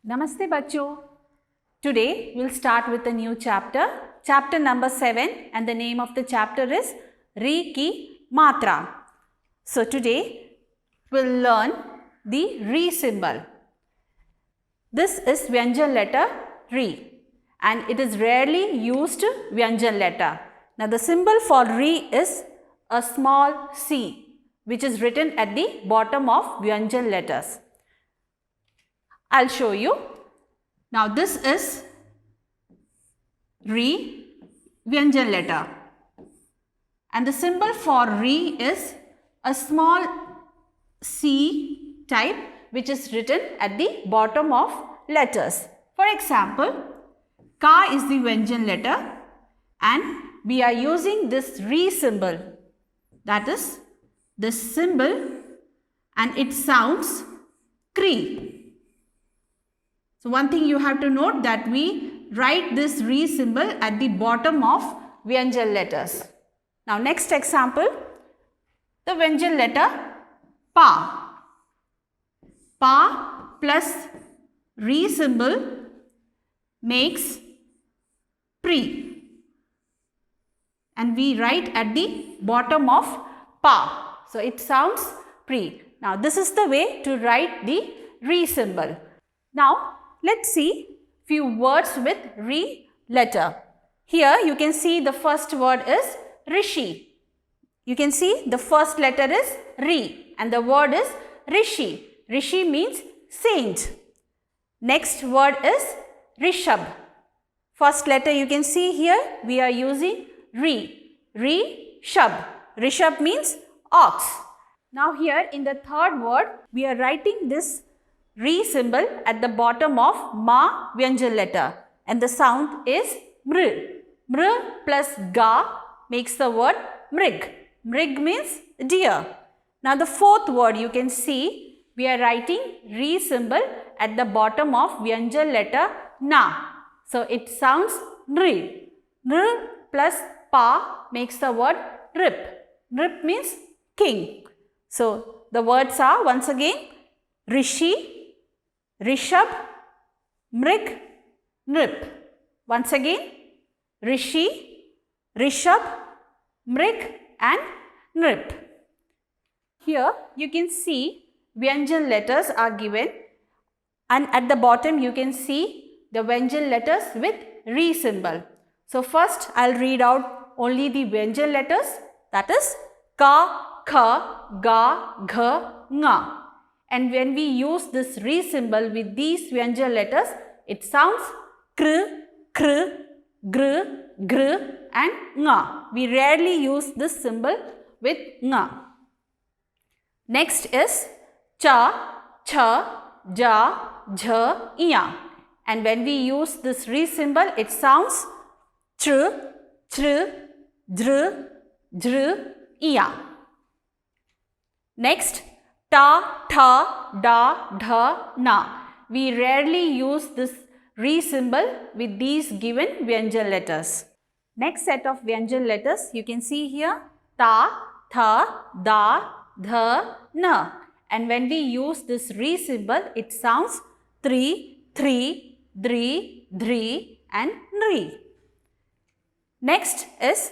Namaste bachcho. Today we'll start with a new chapter, chapter number 7, and the name of the chapter is Ri ki Matra. So today we'll learn the Ri symbol. This is Vyanjan letter Ri and it is rarely used Vyanjan letter. Now the symbol for Ri is a small C which is written at the bottom of Vyanjan letters. I'll show you. Now this is Ri Vyanjan letter and the symbol for Ri is a small C type which is written at the bottom of letters. For example, Ka is the Vyanjan letter and we are using this Ri symbol, that is this symbol, and it sounds Kri. So one thing you have to note that we write this Ri symbol at the bottom of Vyanjan letters. Now next example, the Vyanjan letter Pa. Pa plus Ri symbol makes Pri. And we write at the bottom of Pa. So it sounds Pri. Now this is the way to write the Ri symbol. Now let's see few words with Ri letter. Here you can see the first word is Rishi. You can see the first letter is Ri and the word is Rishi. Rishi means saint. Next word is Rishab. First letter you can see here we are using Ri. Rishab. Rishab means ox. Now here in the third word we are writing this Ri symbol at the bottom of Ma Vyanjan letter and the sound is Mr. Mr plus Ga makes the word Mrig. Mrig means deer. Now the fourth word you can see we are writing Ri symbol at the bottom of Vyanjan letter Na. So it sounds Nri. Nr plus Pa makes the word Rip. Rip means king. So the words are once again Rishi, Rishab, Mrig, Nrip. Once again, Rishi, Rishab, Mrig and Nrip. Here you can see Vyanjan letters are given and at the bottom you can see the Vyanjan letters with Ri symbol. So first I'll read out only the Vyanjan letters, that is Ka, Kha, Ga, Gha, Nga. And when we use this Ri symbol with these Vyanjan letters, it sounds Kr, Kr, Gr, Gr and Nga. We rarely use this symbol with Nga. Next is Cha, Cha, Ja, Jha, Iya. And when we use this Ri symbol, it sounds Tr, Tr, Dr, Dr, Iya. Next, Ta, Tha, Da, Dha, Na. We rarely use this Ri symbol with these given Vyanjan letters. Next set of Vyanjan letters you can see here Ta, Tha, Da, Dha, Na. And when we use this Ri symbol it sounds Tri, Thri, Dri, Dhri and Nri. Next is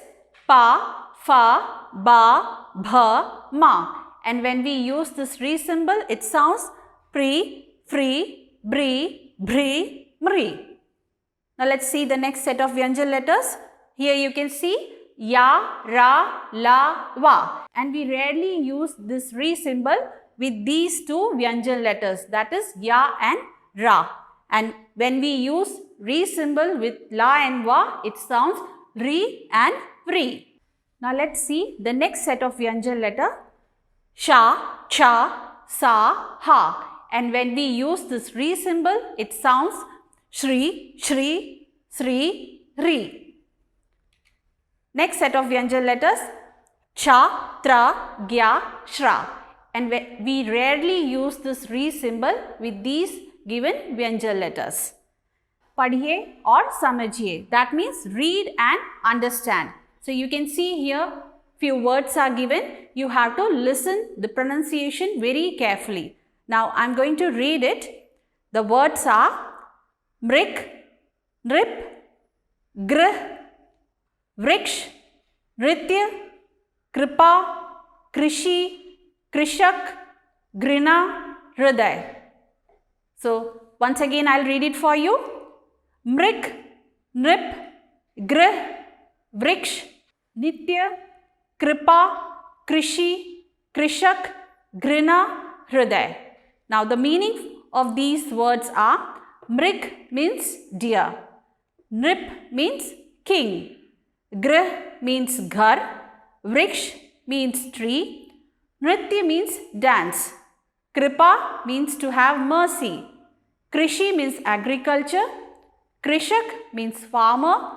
Pa, Fa, Ba, Bha, Ma. And when we use this Ri symbol, it sounds Pri, Fri, Bri, Bri, Mri. Now let's see the next set of Vyanjan letters. Here you can see Ya, Ra, La, Va. And we rarely use this Ri symbol with these two Vyanjan letters, that is Ya and Ra. And when we use Ri symbol with La and Va, it sounds Ri and Vri. Now let's see the next set of Vyanjan letter. Sha, Cha, Sa, Ha. And when we use this Ri symbol, it sounds Shri, Shri, Sri, Ri. Next set of Vyanjan letters. Cha, Tra, Gya, Shra. And we rarely use this Ri symbol with these given Vyanjan letters. Padhiye or samajhiye. That means read and understand. So you can see here few words are given. You have to listen the pronunciation very carefully. Now I am going to read it. The words are Mrik, Nrip, Grih, Vriksh, Nritya, Kripa, Krishi, Krishak, Grina, Hriday. So once again I'll read it for you. Mrik, Nrip, Grih, Vriksh, Nitya, Kripa, Krishi, Krishak, Grina, Hriday. Now the meaning of these words are: Mrik means deer, Nrip means king, Grih means ghar, Vriksh means tree, Nritya means dance, Kripa means to have mercy, Krishi means agriculture, Krishak means farmer,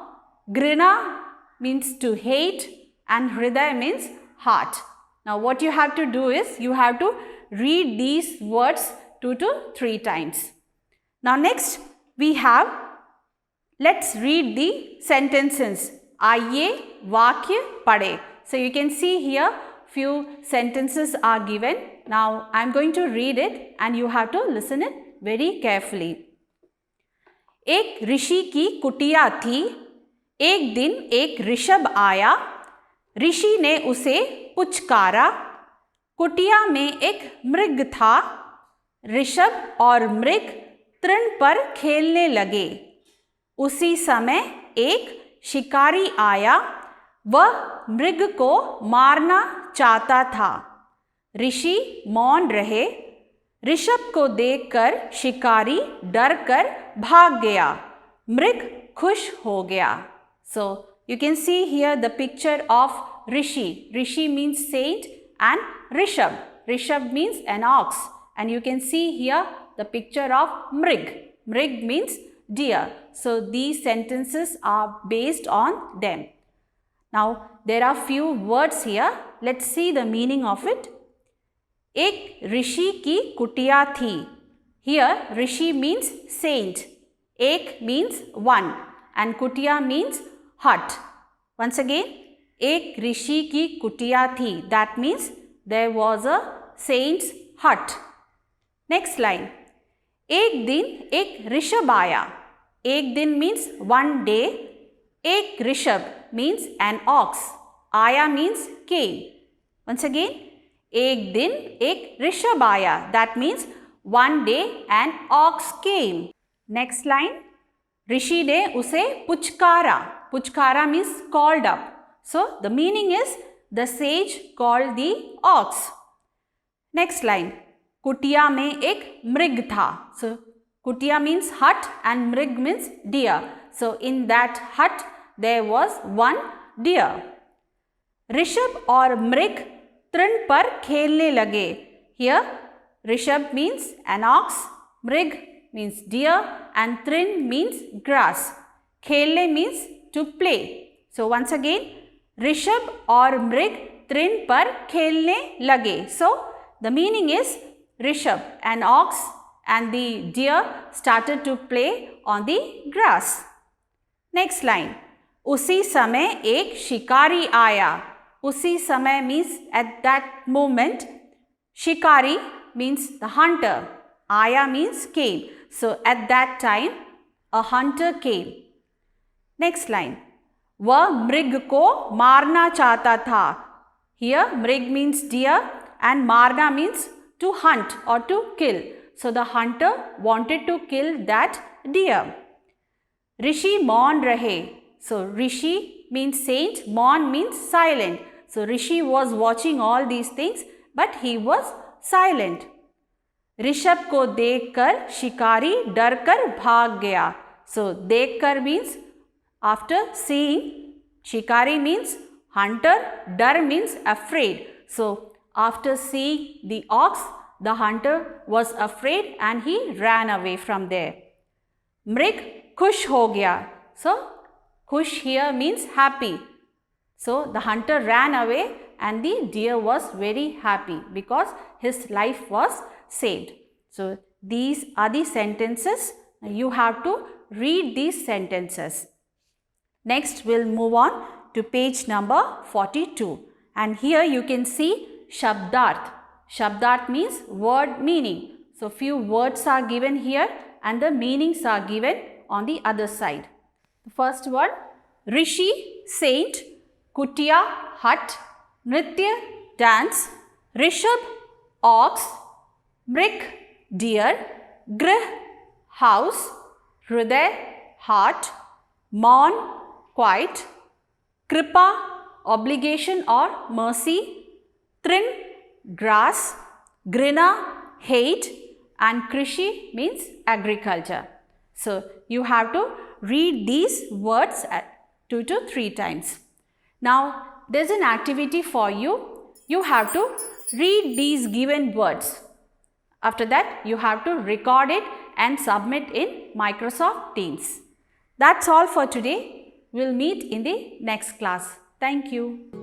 Grina means to hate, and Hriday means heart. Now what you have to do is you have to read these words 2 to 3 times. Now next we have, let's read the sentences. Aye vakya pade. So you can see here few sentences are given. Now I am going to read it and you have to listen it very carefully. एक ऋषि की कुटिया थी, एक दिन एक ऋषभ आया, ऋषि ने उसे पुचकारा, कुटिया में एक मृग था, ऋषभ और मृग तृण पर खेलने लगे। उसी समय एक शिकारी आया, वह मृग को मारना चाहता था। ऋषि मौन रहे, ऋषभ को देखकर शिकारी डरकर भाग गया, मृग खुश हो गया। So you can see here the picture of Rishi. Rishi means saint and Rishabh. Rishabh means an ox, and you can see here the picture of Mrig. Mrig means deer. So these sentences are based on them. Now there are few words here. Let's see the meaning of it. एक ऋषि की कुटिया थी. Here Rishi means saint. एक means one and कुटिया means hut. Once again, एक ऋषि की कुटिया थी. That means there was a saint's hut. Next line. एक दिन एक ऋषभ आया. एक दिन means one day. एक ऋषभ means an ox. आया means came. Once again, एक दिन एक ऋषभ आया. That means one day an ox came. Next line. ऋषि ने उसे पुचकारा. Puchkara means called up. So the meaning is the sage called the ox. Next line. कुटिया में एक मृग था. So कुटिया means hut and मृग means deer. So in that hut there was one deer. Rishabh और मृग तृण पर खेलने लगे. Here Rishabh means an ox, मृग means deer and trin means grass. खेलने means to play. So once again, Rishabh और मृग तृण पर खेलने लगे. So the meaning is Rishabh, an ox, and the deer started to play on the grass. Next line. उसी समय एक शिकारी आया. उसी समय means at that moment. Shikari means the hunter. Aya means came. So at that time a hunter came. Next line. वह मृग को मारना चाहता था. Here मृग means deer and marna means to hunt or to kill. So the hunter wanted to kill that deer. ऋषि मौन रहे. So Rishi means saint, Maun means silent. So Rishi was watching all these things but he was silent. Rishabh को देखकर शिकारी डरकर भाग गया. So देखकर means after seeing, shikari means hunter, dar means afraid. So after seeing the ox, the hunter was afraid and he ran away from there. मृग खुश हो गया. So खुश here means happy. So the hunter ran away and the deer was very happy because his life was saved. So these are the sentences. You have to read these sentences. Next we'll move on to page number 42. And here you can see Shabdarth. Shabdarth means word meaning. So few words are given here and the meanings are given on the other side. The first one, Rishi, saint, Kutia, hut, Nritya, dance, Rishab, ox, Mrik, deer, Grih, house, Hriday, heart, Maun, quiet, Kripa, obligation or mercy, Trin, grass, Grina, hate, and Krishi means agriculture. So, you have to read these words 2 to 3 times. Now, there is an activity for you. You have to read these given words. After that, you have to record it and submit in Microsoft Teams. That's all for today. We'll meet in the next class. Thank you.